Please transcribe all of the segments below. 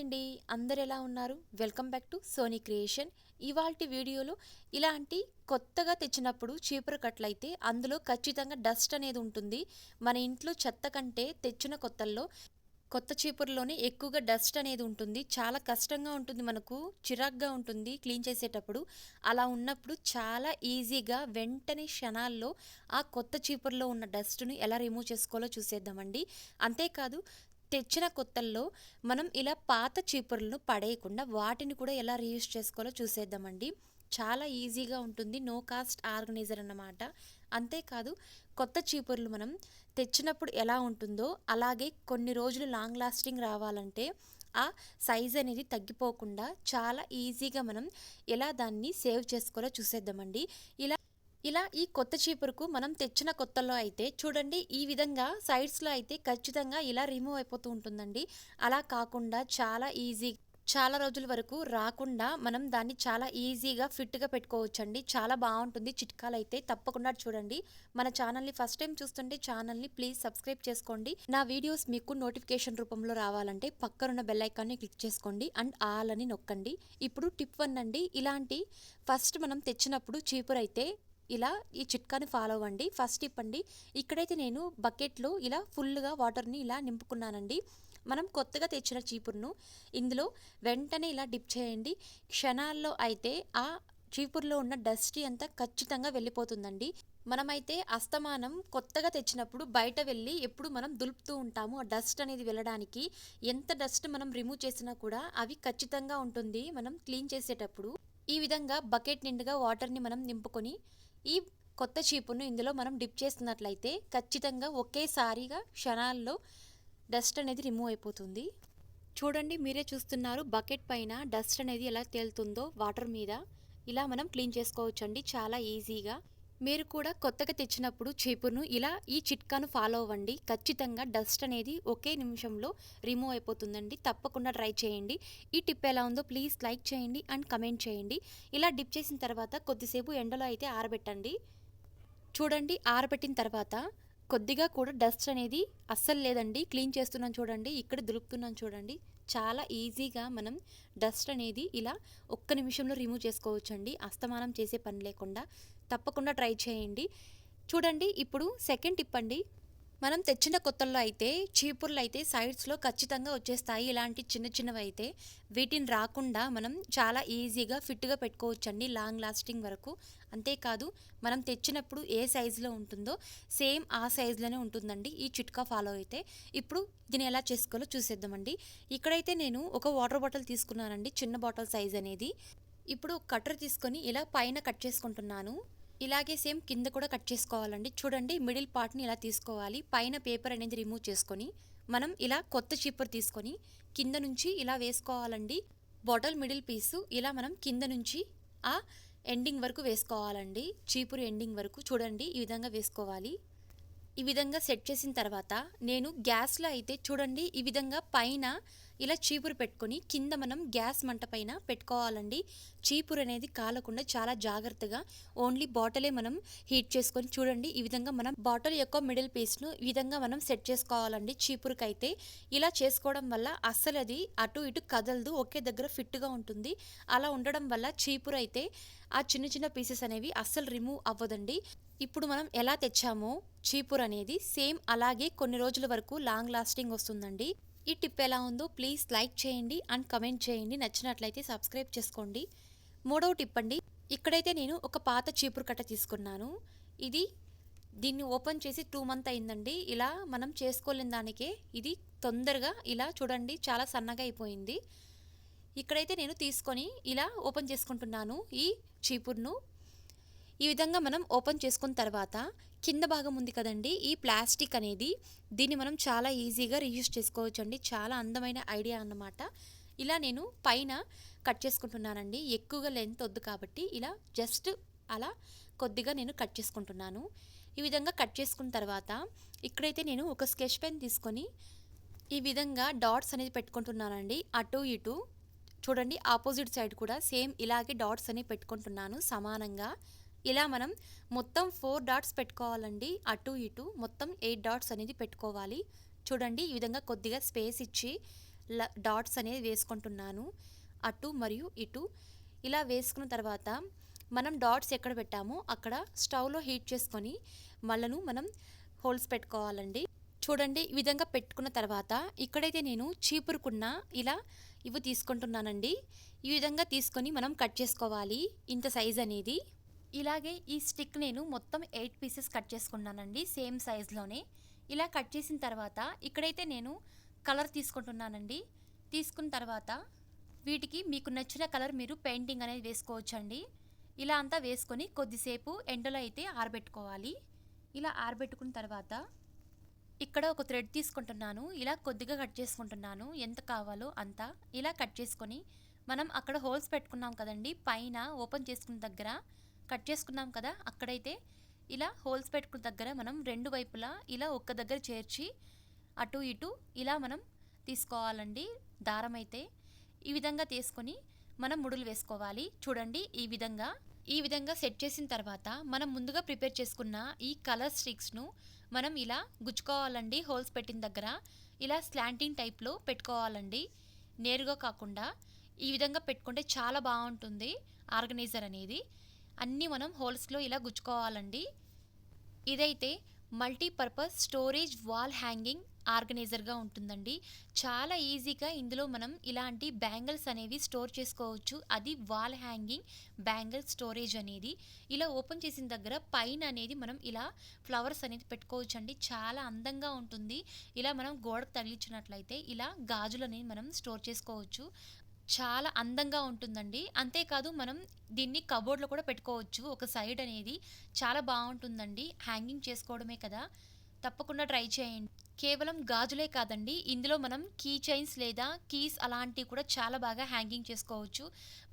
అండి. అందరు ఎలా ఉన్నారు? Welcome back to Sony Creation. ఇవాల్టి వీడియోలో ఇలాంటి కొత్తగా తెచ్చినప్పుడు చీపురు కట్టలైతే అందులో ఖచ్చితంగా డస్ట్ అనేది ఉంటుంది. మన ఇంట్లో చెత్త కంటే తెచ్చిన కొత్త చీపురులోనే ఎక్కువగా డస్ట్ అనేది ఉంటుంది. చాలా కష్టంగా ఉంటుంది, మనకు చిరాగ్గా ఉంటుంది క్లీన్ చేసేటప్పుడు. అలా ఉన్నప్పుడు చాలా ఈజీగా వెంటనే క్షణాల్లో ఆ కొత్త చీపురులో ఉన్న డస్ట్‌ని ఎలా రిమూవ్ చేసుకోవాలో చూసేద్దామండి. అంతేకాదు, తెచ్చిన కొత్తల్లో మనం ఇలా పాత చీపుర్లను పడేయకుండా వాటిని కూడా ఎలా రీయూజ్ చేసుకోవాలో చూసేద్దామండి. చాలా ఈజీగా ఉంటుంది. నో కాస్ట్ ఆర్గనైజర్ అన్నమాట. అంతేకాదు, కొత్త చీపుర్లు మనం తెచ్చినప్పుడు ఎలా ఉంటుందో అలాగే కొన్ని రోజులు లాంగ్ లాస్టింగ్ రావాలంటే ఆ సైజ్ అనేది తగ్గిపోకుండా చాలా ఈజీగా మనం ఎలా దాన్ని సేవ్ చేసుకోవాలో చూసేద్దామండి. ఇలా ఇలా ఈ కొత్త చీపురుకు మనం తెచ్చిన కొత్తలో అయితే చూడండి, ఈ విధంగా సైడ్స్లో అయితే ఖచ్చితంగా ఇలా రిమూవ్ అయిపోతూ ఉంటుందండి. అలా కాకుండా చాలా రోజుల వరకు రాకుండా మనం దాన్ని చాలా ఈజీగా ఫిట్గా పెట్టుకోవచ్చండి. చాలా బాగుంటుంది. చిట్కాలు అయితే తప్పకుండా చూడండి. మన ఛానల్ని ఫస్ట్ టైం చూస్తుంటే ఛానల్ని ప్లీజ్ సబ్స్క్రైబ్ చేసుకోండి. నా వీడియోస్ మీకు నోటిఫికేషన్ రూపంలో రావాలంటే పక్కనున్న బెల్ ఐకాన్ని క్లిక్ చేసుకోండి అండ్ ఆల్ అని నొక్కండి. ఇప్పుడు టిప్ 1 అండి. ఇలాంటి ఫస్ట్ మనం తెచ్చినప్పుడు చీపురు అయితే ఇలా ఈ చిట్కాని ఫాలో అవ్వండి. ఫస్ట్ టిప్ అండి. ఇక్కడైతే నేను బకెట్లో ఇలా ఫుల్గా వాటర్ని ఇలా నింపుకున్నానండి. మనం కొత్తగా తెచ్చిన చీపురును ఇందులో వెంటనే ఇలా డిప్ చేయండి. క్షణాల్లో అయితే ఆ చీపురులో ఉన్న డస్ట్ అంతా ఖచ్చితంగా వెళ్ళిపోతుందండి. మనమైతే అస్తమానం కొత్తగా తెచ్చినప్పుడు బయట వెళ్ళి ఎప్పుడు మనం దులుపుతూ ఉంటాము ఆ డస్ట్ అనేది వెళ్ళడానికి. ఎంత డస్ట్ మనం రిమూవ్ చేసినా కూడా అవి ఖచ్చితంగా ఉంటుంది మనం క్లీన్ చేసేటప్పుడు. ఈ విధంగా బకెట్ నిండుగా వాటర్ని మనం నింపుకొని ఈ కొత్త చీపురును ఇందులో మనం డిప్ చేస్తున్నట్లయితే ఖచ్చితంగా ఒకేసారిగా క్షణాల్లో డస్ట్ అనేది రిమూవ్ అయిపోతుంది. చూడండి, మీరే చూస్తున్నారు బకెట్ పైన డస్ట్ అనేది ఎలా తేలుతుందో వాటర్ మీద. ఇలా మనం క్లీన్ చేసుకోవచ్చండి చాలా ఈజీగా. మీరు కూడా కొత్తగా తెచ్చినప్పుడు చీపురును ఇలా ఈ చిట్కాను ఫాలో అవ్వండి. ఖచ్చితంగా డస్ట్ అనేది ఒకే నిమిషంలో రిమూవ్ అయిపోతుందండి. తప్పకుండా ట్రై చేయండి. ఈ టిప్ ఎలా ఉందో ప్లీజ్ లైక్ చేయండి అండ్ కమెంట్ చేయండి. ఇలా డిప్ చేసిన తర్వాత కొద్దిసేపు ఎండలో అయితే ఆరబెట్టండి. చూడండి, ఆరబెట్టిన తర్వాత కొద్దిగా కూడా డస్ట్ అనేది అస్సలు లేదండి. క్లీన్ చేస్తున్నాను చూడండి, ఇక్కడ దులుపుతున్నాను చూడండి. చాలా ఈజీగా మనం డస్ట్ అనేది ఇలా ఒక్క నిమిషంలో రిమూవ్ చేసుకోవచ్చండి, అస్తమానం చేసే పని లేకుండా. తప్పకుండా ట్రై చేయండి. చూడండి, ఇప్పుడు సెకండ్ టిప్ అండి. మనం తెచ్చిన కొత్తల్లో అయితే చీపుర్లు అయితే సైడ్స్లో ఖచ్చితంగా వచ్చేస్తాయి. ఇలాంటి చిన్న చిన్నవి అయితే వీటిని రాకుండా మనం చాలా ఈజీగా ఫిట్గా పెట్టుకోవచ్చండి లాంగ్ లాస్టింగ్ వరకు. అంతేకాదు, మనం తెచ్చినప్పుడు ఏ సైజులో ఉంటుందో సేమ్ ఆ సైజులోనే ఉంటుందండి ఈ చిట్కా ఫాలో అయితే. ఇప్పుడు దీన్ని ఎలా చేసుకోవాలో చూసేద్దామండి. ఇక్కడైతే నేను ఒక వాటర్ బాటిల్ తీసుకున్నానండి, చిన్న బాటిల్ సైజ్ అనేది. ఇప్పుడు కట్టర్ తీసుకొని ఇలా పైన కట్ చేసుకుంటున్నాను. ఇలాగే సేమ్ కింద కూడా కట్ చేసుకోవాలండి. చూడండి, మిడిల్ పార్ట్ని ఇలా తీసుకోవాలి. పైన పేపర్ అనేది రిమూవ్ చేసుకొని మనం ఇలా కొత్త చీపురు తీసుకొని కింద నుంచి ఇలా వేసుకోవాలండి. బాటిల్ మిడిల్ పీసు ఇలా మనం కింద నుంచి ఆ ఎండింగ్ వరకు వేసుకోవాలండి. చీపురు ఎండింగ్ వరకు చూడండి, ఈ విధంగా వేసుకోవాలి. ఈ విధంగా సెట్ చేసిన తర్వాత నేను గ్యాస్లో అయితే చూడండి, ఈ విధంగా పైన ఇలా చీపురు పెట్టుకొని కింద మనం గ్యాస్ మంట పైన పెట్టుకోవాలండి. చీపురు అనేది కాలకుండా చాలా జాగ్రత్తగా ఓన్లీ బాటిలే మనం హీట్ చేసుకొని చూడండి, ఈ విధంగా మనం బాటిల్ యొక్క మిడిల్ పీస్ను ఈ విధంగా మనం సెట్ చేసుకోవాలండి చీపురుకైతే. ఇలా చేసుకోవడం వల్ల అస్సలు అది అటు ఇటు కదలదు, ఒకే దగ్గర ఫిట్గా ఉంటుంది. అలా ఉండడం వల్ల చీపురు అయితే ఆ చిన్న చిన్న పీసెస్ అనేవి అస్సలు రిమూవ్ అవ్వదండి. ఇప్పుడు మనం ఎలా తెచ్చామో చీపురు అనేది సేమ్ అలాగే కొన్ని రోజుల వరకు లాంగ్ లాస్టింగ్ వస్తుందండి. ఈ టిప్ ఎలా ఉందో ప్లీజ్ లైక్ చేయండి అండ్ కమెంట్ చేయండి. నచ్చినట్లయితే సబ్స్క్రైబ్ చేసుకోండి. మూడవ టిప్ అండి. ఇక్కడైతే నేను ఒక పాత చీపురు కట్ట తీసుకున్నాను. దీన్ని ఓపెన్ చేసి 2 మంత్ అయిందండి. ఇలా మనం చేసుకోలేని దానికే ఇది తొందరగా ఇలా చూడండి చాలా సన్నగా అయిపోయింది. ఇక్కడైతే నేను తీసుకొని ఇలా ఓపెన్ చేసుకుంటున్నాను ఈ చీపురును. ఈ విధంగా మనం ఓపెన్ చేసుకున్న తర్వాత కింద భాగం ఉంది కదండి, ఈ ప్లాస్టిక్ అనేది దీన్ని మనం చాలా ఈజీగా రీయూజ్ చేసుకోవచ్చండి. చాలా అందమైన ఐడియా అన్నమాట. ఇలా నేను పైన కట్ చేసుకుంటున్నానండి. ఎక్కువగా లెంత్ వద్దు కాబట్టి ఇలా జస్ట్ అలా కొద్దిగా నేను కట్ చేసుకుంటున్నాను. ఈ విధంగా కట్ చేసుకున్న తర్వాత ఇక్కడైతే నేను ఒక స్కెచ్ పెన్ తీసుకొని ఈ విధంగా డాట్స్ అనేది పెట్టుకుంటున్నానండి. అటు ఇటు చూడండి, ఆపోజిట్ సైడ్ కూడా సేమ్ ఇలాగే డాట్స్ అనేవి పెట్టుకుంటున్నాను సమానంగా. ఇలా మనం మొత్తం 4 డాట్స్ పెట్టుకోవాలండి. అటు ఇటు మొత్తం 8 డాట్స్ అనేది పెట్టుకోవాలి. చూడండి, ఈ విధంగా కొద్దిగా స్పేస్ ఇచ్చి డాట్స్ అనేది వేసుకుంటున్నాను, అటు మరియు ఇటు. ఇలా వేసుకున్న తర్వాత మనం డాట్స్ ఎక్కడ పెట్టామో అక్కడ స్టవ్లో హీట్ చేసుకొని మళ్ళను మనం హోల్స్ పెట్టుకోవాలండి. చూడండి, ఈ విధంగా పెట్టుకున్న తర్వాత ఇక్కడైతే నేను చీపురుకున్న ఇలా ఇవి తీసుకుంటున్నానండి. ఈ విధంగా తీసుకొని మనం కట్ చేసుకోవాలి, ఇంత సైజ్ అనేది. ఇలాగే ఈ స్టిక్ నేను మొత్తం 8 పీసెస్ కట్ చేసుకున్నానండి, సేమ్ సైజ్లోనే. ఇలా కట్ చేసిన తర్వాత ఇక్కడైతే నేను కలర్ తీసుకుంటున్నానండి. తీసుకున్న తర్వాత వీటికి మీకు నచ్చిన కలర్ మీరు పెయింటింగ్ అనేది వేసుకోవచ్చండి. ఇలా అంతా వేసుకొని కొద్దిసేపు ఎండలో అయితే ఆరబెట్టుకోవాలి. ఇలా ఆరబెట్టుకున్న తర్వాత ఇక్కడ ఒక థ్రెడ్ తీసుకుంటున్నాను. ఇలా కొద్దిగా కట్ చేసుకుంటున్నాను, ఎంత కావాలో అంత. ఇలా కట్ చేసుకొని మనం అక్కడ హోల్స్ పెట్టుకున్నాం కదండి, పైన ఓపెన్ చేసుకున్న దగ్గర కట్ చేసుకున్నాం కదా, అక్కడైతే ఇలా హోల్స్ పెట్టుకున్న దగ్గర మనం రెండు వైపులా ఇలా ఒక్క దగ్గర చేర్చి అటు ఇటు ఇలా మనం తీసుకోవాలండి దారం అయితే. ఈ విధంగా తీసుకొని మనం ముడులు వేసుకోవాలి. చూడండి, ఈ విధంగా సెట్ చేసిన తర్వాత మనం ముందుగా ప్రిపేర్ చేసుకున్న ఈ కలర్ స్టిక్స్ను మనం ఇలా గుచ్చుకోవాలండి. హోల్స్ పెట్టిన దగ్గర ఇలా స్లాంటింగ్ టైప్లో పెట్టుకోవాలండి, నేరుగా కాకుండా. ఈ విధంగా పెట్టుకుంటే చాలా బాగుంటుంది ఆర్గనైజర్ అనేది. అన్నీ మనం హోల్స్లో ఇలా గుచ్చుకోవాలండి. ఇదైతే మల్టీపర్పస్ స్టోరేజ్ వాల్ హ్యాంగింగ్ ఆర్గనైజర్గా ఉంటుందండి. చాలా ఈజీగా ఇందులో మనం ఇలాంటి బ్యాంగిల్స్ అనేవి స్టోర్ చేసుకోవచ్చు. అది వాల్ హ్యాంగింగ్ బ్యాంగిల్ స్టోరేజ్ అనేది. ఇలా ఓపెన్ చేసిన దగ్గర పైన అనేది మనం ఇలా ఫ్లవర్స్ అనేది పెట్టుకోవచ్చు అండి, చాలా అందంగా ఉంటుంది. ఇలా మనం గోడకు తగిలించినట్లయితే ఇలా గాజులు అనేవి మనం స్టోర్ చేసుకోవచ్చు, చాలా అందంగా ఉంటుందండి. అంతేకాదు మనం దీన్ని కబోర్డ్లో కూడా పెట్టుకోవచ్చు, ఒక సైడ్ అనేది. చాలా బాగుంటుందండి, హ్యాంగింగ్ చేసుకోవడమే కదా. తప్పకుండా ట్రై చేయండి. కేవలం గాజులే కాదండి, ఇందులో మనం కీ చైన్స్ లేదా కీస్ అలాంటివి కూడా చాలా బాగా హ్యాంగింగ్ చేసుకోవచ్చు.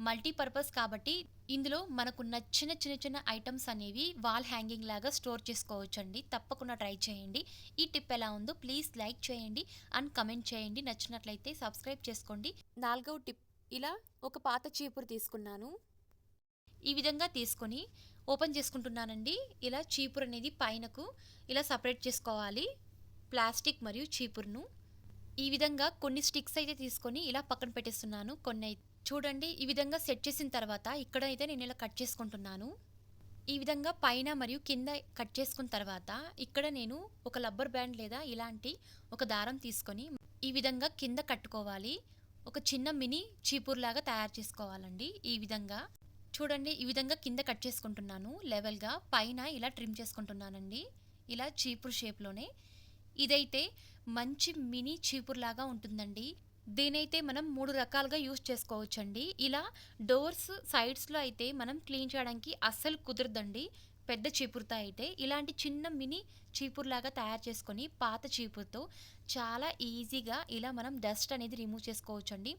మల్టీపర్పస్ కాబట్టి ఇందులో మనకు నచ్చిన చిన్న చిన్న ఐటమ్స్ అనేవి వాల్ హ్యాంగింగ్ లాగా స్టోర్ చేసుకోవచ్చు అండి. తప్పకుండా ట్రై చేయండి. ఈ టిప్ ఎలా ఉందో ప్లీజ్ లైక్ చేయండి అండ్ కమెంట్ చేయండి. నచ్చినట్లయితే సబ్స్క్రైబ్ చేసుకోండి. 4వ టిప్, ఇలా ఒక పాత చీపురు తీసుకున్నాను. ఈ విధంగా తీసుకొని ఓపెన్ చేసుకుంటున్నానండి. ఇలా చీపురు అనేది పైనకు ఇలా సపరేట్ చేసుకోవాలి, ప్లాస్టిక్ మరియు చీపురును. ఈ విధంగా కొన్ని స్టిక్స్ అయితే తీసుకొని ఇలా పక్కన పెట్టేస్తున్నాను. కొన్ని చూడండి, ఈ విధంగా సెట్ చేసిన తర్వాత ఇక్కడైతే నేను ఇలా కట్ చేసుకుంటున్నాను. ఈ విధంగా పైన మరియు కింద కట్ చేసుకున్న తర్వాత ఇక్కడ నేను ఒక రబ్బర్ బ్యాండ్ లేదా ఇలాంటి ఒక దారం తీసుకొని ఈ విధంగా కింద కట్టుకోవాలి. ఒక చిన్న మినీ చీపురులాగా తయారు చేసుకోవాలండి. ఈ విధంగా చూడండి, ఈ విధంగా కింద కట్ చేసుకుంటున్నాను లెవెల్గా, పైన ఇలా ట్రిమ్ చేసుకుంటున్నానండి, ఇలా చీపురు షేప్లోనే. ఇదైతే మంచి మినీ చీపురులాగా ఉంటుందండి. దీనైతే మనం 3 రకాలుగా యూస్ చేసుకోవచ్చండి. ఇలా డోర్స్ సైడ్స్లో అయితే మనం క్లీన్ చేయడానికి అస్సలు కుదరదండి పెద్ద చీపురుతో అయితే. ఇలాంటి చిన్న మినీ చీపురులాగా తయారు చేసుకొని పాత చీపురుతో చాలా ఈజీగా ఇలా మనం డస్ట్ అనేది రిమూవ్ చేసుకోవచ్చు అండి.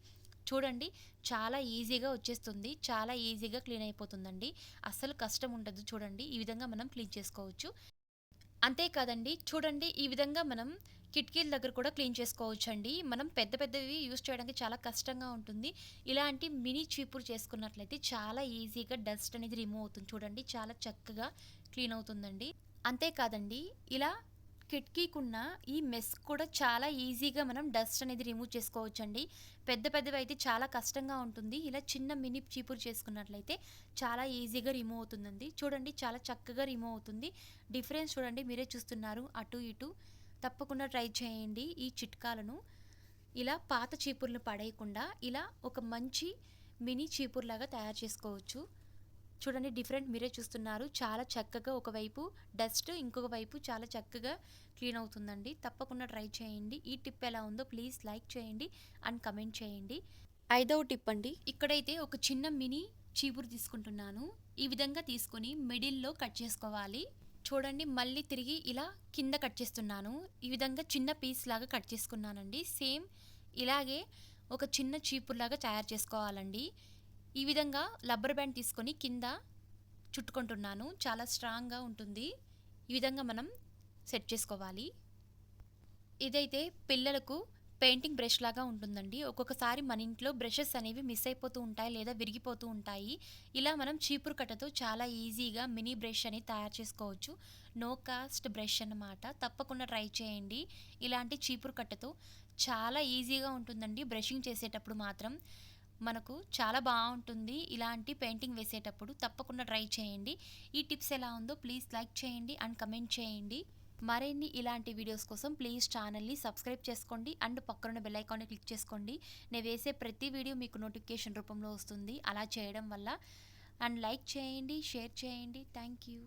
చూడండి, చాలా ఈజీగా వచ్చేస్తుంది, చాలా ఈజీగా క్లీన్ అయిపోతుందండి, అస్సలు కష్టం ఉండదు. చూడండి, ఈ విధంగా మనం క్లీన్ చేసుకోవచ్చు. అంతేకాదండి, చూడండి, ఈ విధంగా మనం కిటికీల దగ్గర కూడా క్లీన్ చేసుకోవచ్చండి. మనం పెద్ద పెద్దవి యూస్ చేయడానికి చాలా కష్టంగా ఉంటుంది. ఇలాంటి మినీ చీపురు చేసుకున్నట్లయితే చాలా ఈజీగా డస్ట్ అనేది రిమూవ్ అవుతుంది. చూడండి, చాలా చక్కగా క్లీన్ అవుతుందండి. అంతేకాదండి, ఇలా కిటికీకున్న ఈ మెస్ కూడా చాలా ఈజీగా మనం డస్ట్ అనేది రిమూవ్ చేసుకోవచ్చండి. పెద్ద పెద్దవి అయితే చాలా కష్టంగా ఉంటుంది. ఇలా చిన్న మినీ చీపురు చేసుకున్నట్లయితే చాలా ఈజీగా రిమూవ్ అవుతుందండి. చూడండి, చాలా చక్కగా రిమూవ్ అవుతుంది. డిఫరెన్స్ చూడండి, మీరే చూస్తున్నారు అటు ఇటు. తప్పకుండా ట్రై చేయండి ఈ చిట్కాలను. ఇలా పాత చీపుర్లు పడేయకుండా ఇలా ఒక మంచి మినీ చీపుర్లాగా తయారు చేసుకోవచ్చు. చూడండి, డిఫరెంట్ మీరే చూస్తున్నారు, చాలా చక్కగా ఒకవైపు డస్ట్, ఇంకొక వైపు చాలా చక్కగా క్లీన్ అవుతుందండి. తప్పకుండా ట్రై చేయండి. ఈ టిప్ ఎలా ఉందో ప్లీజ్ లైక్ చేయండి అండ్ కమెంట్ చేయండి. 5వ టిప్ అండి, ఇక్కడైతే ఒక చిన్న మినీ చీపురు తీసుకుంటున్నాను. ఈ విధంగా తీసుకొని మిడిల్లో కట్ చేసుకోవాలి. చూడండి, మళ్ళీ తిరిగి ఇలా కింద కట్ చేస్తున్నాను. ఈ విధంగా చిన్న పీస్ లాగా కట్ చేసుకున్నానండి. సేమ్ ఇలాగే ఒక చిన్న చీపురులాగా తయారు చేసుకోవాలండి. ఈ విధంగా రబ్బర్ బ్యాండ్ తీసుకొని కింద చుట్టుకుంటున్నాను, చాలా స్ట్రాంగ్గా ఉంటుంది. ఈ విధంగా మనం సెట్ చేసుకోవాలి. ఇదైతే పిల్లలకు పెయింటింగ్ బ్రష్ లాగా ఉంటుందండి. ఒక్కొక్కసారి మన ఇంట్లో బ్రషెస్ అనేవి మిస్ అయిపోతూ ఉంటాయి లేదా విరిగిపోతూ ఉంటాయి. ఇలా మనం చీపురు కట్టతో చాలా ఈజీగా మినీ బ్రష్ అనేది తయారు చేసుకోవచ్చు. నో కాస్ట్ బ్రష్ అన్నమాట. తప్పకుండా ట్రై చేయండి. ఇలాంటి చీపురు కట్టతో చాలా ఈజీగా ఉంటుందండి. బ్రషింగ్ చేసేటప్పుడు మాత్రం మనకు చాలా బాగుంటుంది. ఇలాంటి పెయింటింగ్ వేసేటప్పుడు తప్పకుండా ట్రై చేయండి. ఈ టిప్స్ ఎలా ఉందో ప్లీజ్ లైక్ చేయండి అండ్ కమెంట్ చేయండి. మరిన్ని ఇలాంటి వీడియోస్ కోసం ప్లీజ్ ఛానల్ని సబ్స్క్రైబ్ చేసుకోండి అండ్ పక్కన బెల్ ఐకాన్ని క్లిక్ చేసుకోండి. నేను వేసే ప్రతి వీడియో మీకు నోటిఫికేషన్ రూపంలో వస్తుంది. అలా చేయడం వల్ల అండ్ లైక్ చేయండి, షేర్ చేయండి. Thank you.